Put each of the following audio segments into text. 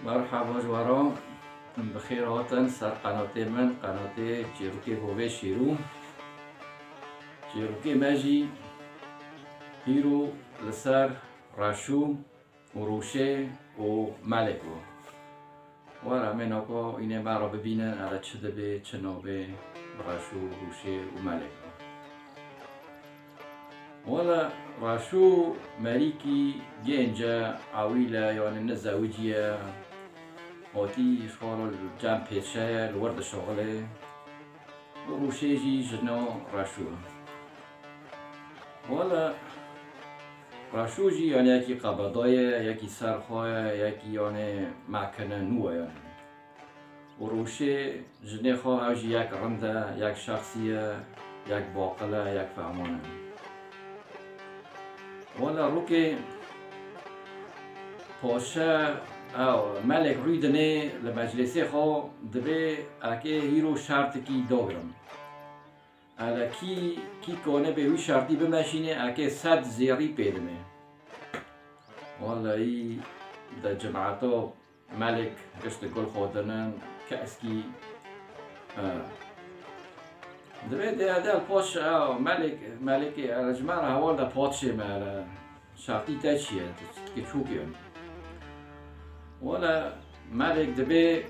مرحبا جواران بخیر هاتن سر قناته من قناته چیروکی هوه شیرو چیروکی مجی هیرو لسر راشو و روشه و ملکو وارا مناکو اینه مرا ببینن على چه دبه چه نابه راشو روشه و ملکو والا راشو مریکی گنجا عویله یعنی نزوجیه هاتی شغال جمع پیشه الورد شغله و روشه جی جنا راشو والا راشو جی یعنی یکی قبضایه یکی سرخواه یکی یعنی مکنه نوه یعنی و روشه جنه خواه جی یک رنده یک شخصیه یک باقله یک فهمانه والا روکه پاشه او ملک روی دنه لمجلسه خواه دبه اکه هیرو شرط کی داگرم الا کی کنه به وی شرطی بمشینه اکه صد زیری پیدمه والا ای در جماعتا ملک گشت گل خودنن که اسکی دبه ده پاش او ملک الجماعه حوال ده پادشه مالا شرطی تا چیه که چوکیه والا ملک دبه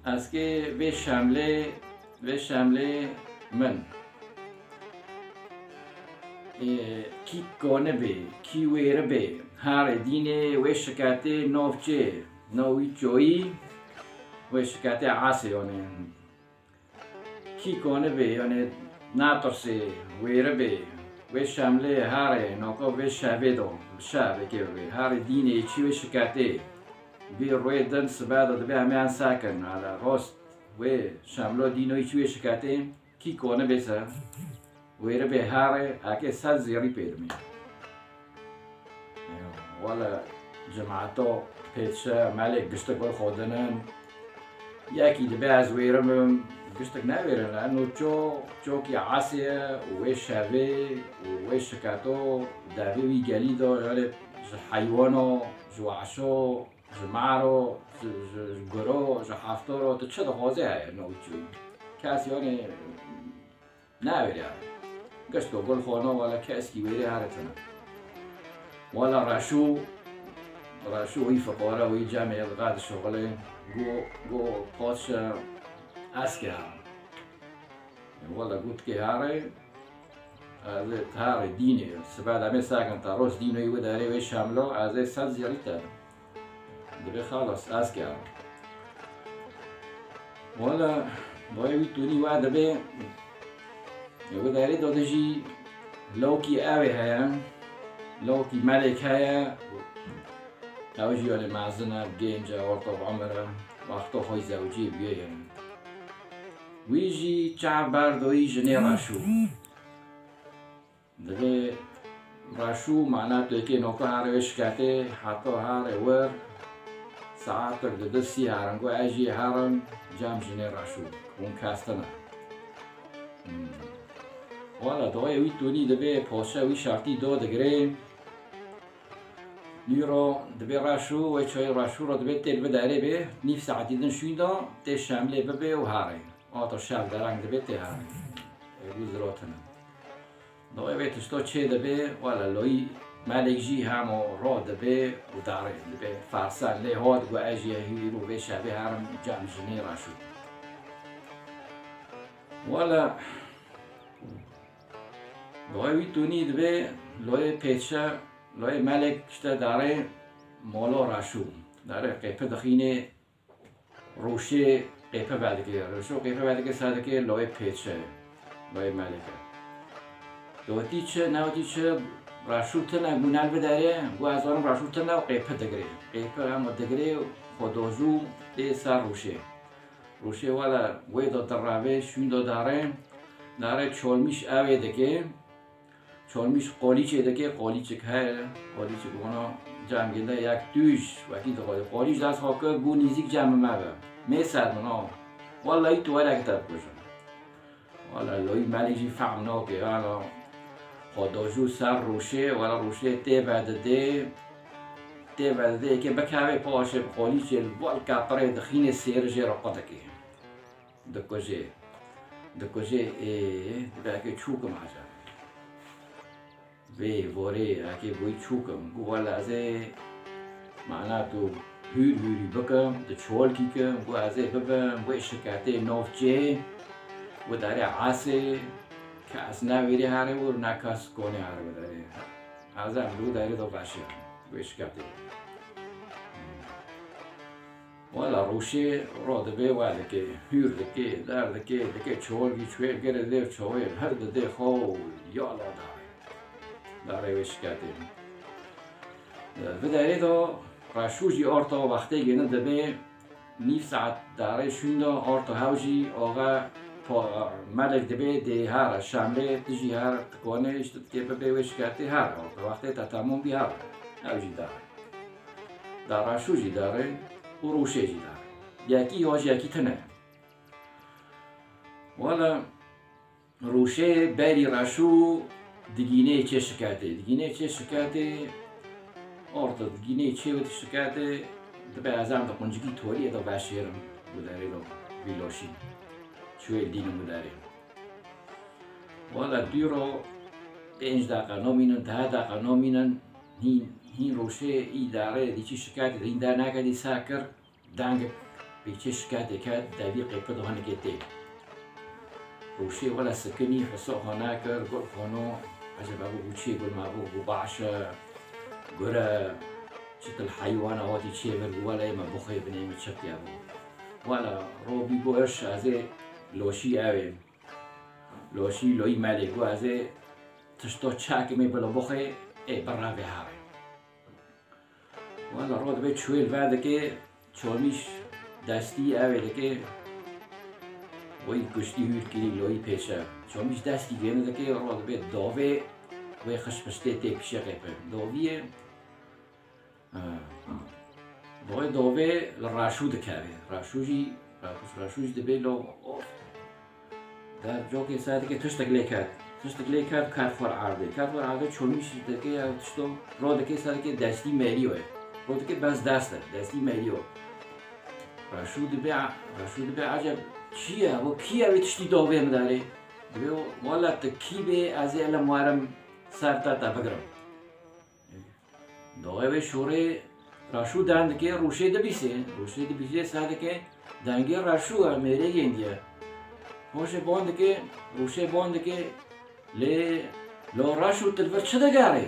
از که به شمله من کی کنه به کی ویره به هر دینه و شکایت نوچه نوی چویی و شکایت عاصی یعنی کی کنه به یعنی ناترسه ویره به و شمله هر ناکا و شبه دو شبه که به هر دینه چی و شکایت بی روی دن سباده دبه همه ان ساکن على راست و شمله دینوی چی و شکایت کی کنه بسه ویره به هر اکه صد زیری پیدمی والا جماعتا پیدشه ملک گشتک بر خودنن یکی دبه از ویرم گشتک نویرن لانو چو کی عاصیه و شبه و شکایتو دبه وی گلی دا یعنی حیوانو جو عشو معرو گرو هفتارو تو چه دخوازه های نوچوی کسی یعنی نویره گشت گل خوانا والا کسی ویره هرتنه والا راشو وی فقاره وی جمعه قد شغله گو پاش اسکه هم والا گوت که هره از هر دینه سباد همه ساکن تا روز دینه و داره و شملا از صد زیاری تر دبه خلاص اسکه هم والا باید وی تونی و دبه و داره داده جی لوکی اوه هیا لوکی ملک هیا او جی یعنی معزنه گنجه ورطا بعمره وقتا خوی زوجی بیه وی جی چه بردوی جنه راشو دبه راشو معنی توی که نوکا هر وشکته حتی هر ور ساعت تر دستی هرنگو اجی هرن جام جنه راشو اون کستنه والا دوای وی تونی دبه پاشه وی شرطی دو دگره نیرو دبه راشو و چای راشو را دبه تل بداره به نیف ساعتی دن شویندا ته شمله ببه و هاره آتا شب درنگ دبه ته هاره گذراتنه دوای وی تشتا چه دبه والا لوی ملک جی همو را دبه و داره دبه فرسن لی هاد و اجیه هیرو به شبه هرم جمع جنه راشو والا لای وی تونی دبه لای پیچه لای ملک کشته داره مالا راشو داره قیپه دخینه روشه قیپه بدگه روشو قیپه بدگه سادگه لای پیچه لای ملکه دوتی چه نوتی چه راشو تنه گونال بداره و از آن راشو تنه و قیپه دگره قیپه هم دگره خودوزو ده سر روشه والا وی دا درابه شون دا داره چالمیش اوه دکه چالمیش قالیچه دکه قالیچه که قالیچه گونا جمع گنده یک دوش وکی دقاده قالیچ دست خاکه گو نیزیک جمع مبه میسد منا والا ای تو هر کتاب کشن والا لای ملیجی فهمنا که خوداجو سر روشه والا روشه ته بعد ده تی وزده که بکاوی پاش بخولی چه الوال کپره دخین سیرجه را قدکی دکوجه دباکه چوکم عجب وی وری اکی بوی چوکم گوال ازه معنا تو هوری بکم د چول کیکم گو ازه ببم و شکاته نوفچه و داره عاصه کاس نویری هاره و نکاس کنه هاره و داره ازه امرو داره دو باشه و شکاته والا روشه را دبی والا که هور دکی در دکی چول کی چویل گره دیو چویل هر دده خو یالا داره و شکاته و داره دو راشوجی آرتا وقتی گنه دبی نیف ساعت داره شوندا آرتا هاوجی آقا ملک دبی دی هر شنبه تجی هر تکونه اشتت که ببی و شکاته هر آرتا وقتی تا تمام بی هر هاوجی داره راشوجی داره و روشه جی داره یکی هاوجی یکی تنه والا روشه بری راشو دگینه چه شکاته آرتا دگینه چه و شکاته دبی ازم دا قنجگی توری دا باشیرم بوداره دا بیلاشی چوی دینم بوداره والا دیرو 5 دقیقه نامینن 10 دقیقه نامینن هین روشه ای داره دی چی شکاته این در نکردی ساکر دنگ به چه شکاته کرد دوی قیپه دا هنگه تی روشه والا سکنی حسا خانه کر گل خانو عجب ابو چی گل مابو باشه گره چت الحيوان هاتي تشيفر ولا ما بخي بني متشك يا ابو ولا روبي بوش ازي لوشي اوي لوشي لوي مالي گو ازي تشتو تشاك مي بلا بخي اي برا بهاري ولا رود بيت شويل بعدك چوميش دستي اوي دكي وي گشتي هول كلي لوي بيشا چوميش دستي گينه دكي رود بيت داوي وي خشبشتي تيك شقيبه داويه باید داوی راشو دکاره راشوجی دبی لو در جا که ساعتی که تشتک لیکرد کارفور عرده چونیش دکی تشتو را دکی ساعتی که دستی میلیوه را دکی بس دستی میلیو راشو دبی عجب چیه و کیه وی تشتی داوی مداره دبی والا تکی بی ازی علم وارم سر تا بگرم داوی شوره راشو دند که روشه دبیسه ساده که دنگی راشو میره گندیه روشه باند که لا راشو تلفر چه دگاره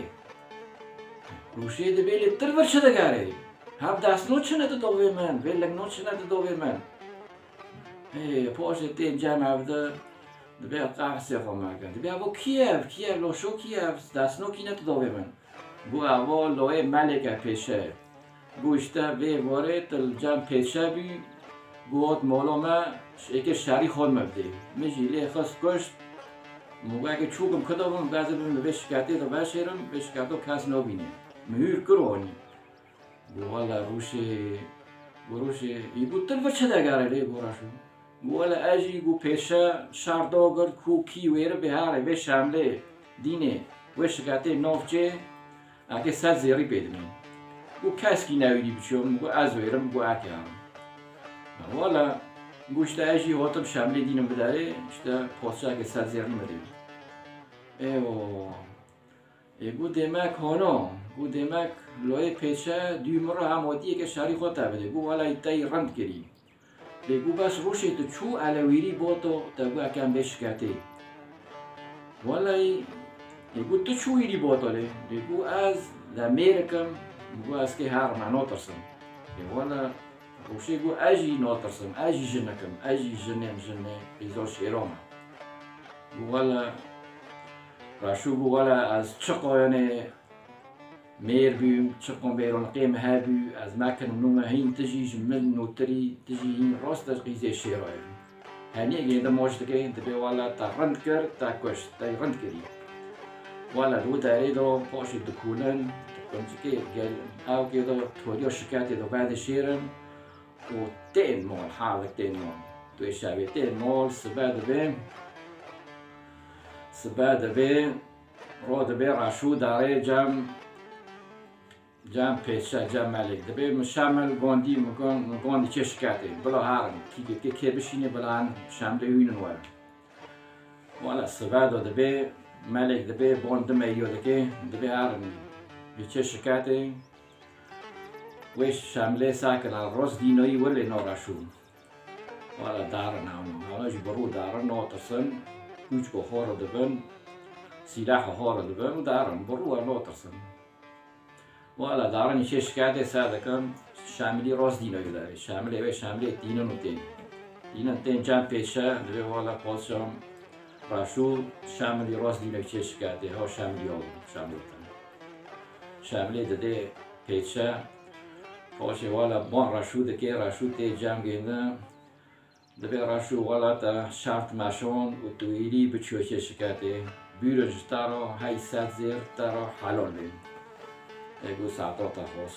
روشه دبی لی تلفر چه دگاره هم دست نو چنه داوی من ویلگ نو چنه داوی من پاشه تیم جمع عبده دبی قحصه خواهم کن دبی ابو کیف لا شو کیف دست نو کینه داوی من گو اول لای ملکه پیشه گوشته وی واره تل جمع پیشه بی گوات مالا ما ایک شری خود مبده میشی لی خواست کشت موقع که چوکم کدابم بعضی بیم به شکاته دا بشیرم به شکاته کس نبینه مهور کرانی گو والا روشه ای گو تلفه چه دگره لی گوراشو گو والا اجی گو پیشه شرداگر کو کی ویره به هره به شمله دینه و شکاته نافچه اگه سر زیری بدمین گو کس کی نویدی بچم گو از ویرم گو اکیم والا گوشته اجی هاتم شمله دینم بداره اشته پاسچه اگه سر زیری مدیم گو دمک هانا گو دمک لای پیچه دیوم رو همادیه که شری خود بده گو والا ایتایی رند کری بگو بس روشه تو چو علویری با تو گو اکم بشکتی والا گو تو چو ایری با تاله گو از دمیرکم گو از که هر معنا ترسم والا روشه گو اجی ناترسم اجی جنکم اجی جنه ایزا شیرام گو والا راشو گو والا از چقایانه میر بیم چقان بیرون قیم ها بی از مکن نومه هین تجیج من نوتری تجیین راست از قیزه شیرای هنی اگه دماش دکه دبی والا تا رند کرد تا کشت تا رند کردی والا دو داره دو پاشی دکولن کنچه که گل او که دو توری شکایتی دو بعد شیرن و تین مال حالک تین مال توی شبیه تین مال سباد بین را دبی راشو داره جم جام پیچه جام ملک دبی مشامل گاندی چه شکاتی بلا هرم کی بشینه بلا هن شامل وینن وارد والا سباد دبی ملک دبی باند میو دکی دبی هرم بیچه شکاتی وش شامل ساکن الروز دینایی ولی نوراشو والا دارن هم حالا جبرو دارن نوترسن کوچ کو خور دبن سلاح خور دبن دارن برو نوترسن والا دارن چه شکاتی سادکم شاملی روز دینایی داره شاملی دینن و دینن تین جام پیچه دبی والا پاسم راشو شاملی روز دینایی چه شکاتی ها شاملی دده پیچه پاشه والا بان راشو دکی راشو تی جام گینده دبی راشو والا تا شرط ماشون و تویلی بچوی چه شکاتی بیرج تارو های سات زیر تارو حلال بین اگو ساعتا تا خوش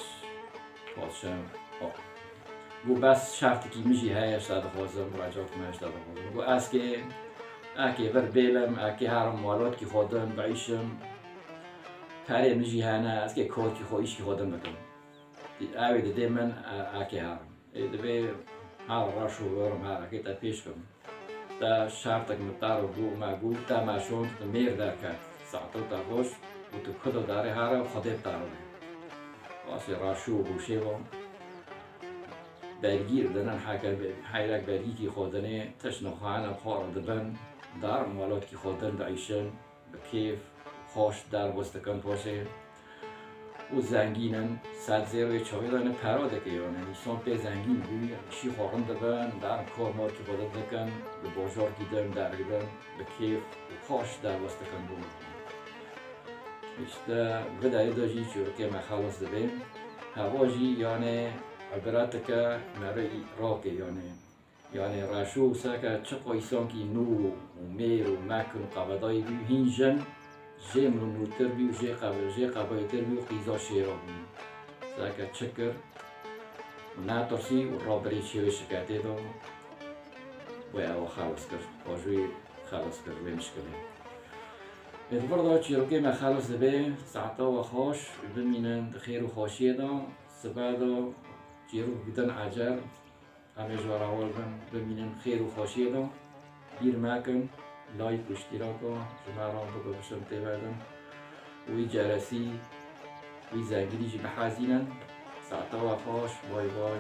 پاسم گو بس شرطی که میشی هایش داده خوزم راجعت میش داده خوزم گو اکی بر بیلم اکی هرم مالات کی خودم بعیشم کاری میشی هنه از که کار کی خویش کی خودم بکنم اوی ده من اکی هرم دبی هر راشو ورم هر اکی تا پیش کم تا شرطک متارو گو تا ماشون تا میر در کرد ساعتا تا خوش و تو کدو داری هر خودت تارو واسه راشو بوشه و برگیر دنن حیرک برگی کی خودنه تشنخوان خور دبن دار مالات کی خودن بعیشن بکیف خوش در بستکن پاشه و زنگینن صد زیروی چاوی دانه پراده که یعنی نیستان پی زنگین بوی شی خورن دبن در کار مال کی خودت دکن به بازار گیدن در گیدن بکیف و خوش در بستکن بوم işte بدای داشتی چون که مخالص دبیم هواجی یعنی عبارت که نری راکی یعنی راشو ساکه چه قایسان کی نو و میر و مکن قبضای بیو هینجن جم و نوتر بیو جه قبایتر بیو قیزا شیرا بیو ساکه چکر و ناترسی و رابری چیوی شکاتی دو و او خالص کرد واجوی خالص کرد و مشکلی الفرض چیروکی ما خالص دبی ساعتا و خوش بمینن خیر و خوشیه دا سبادا چیرو بدن عجر همه جوار اول بمینن خیر و خوشیه دا بیر مکن لایک و اشتراک و جمعران بگو بشم تیبادن وی جرسی وی زنگیری جی بحازینن ساعتا و خوش بای بای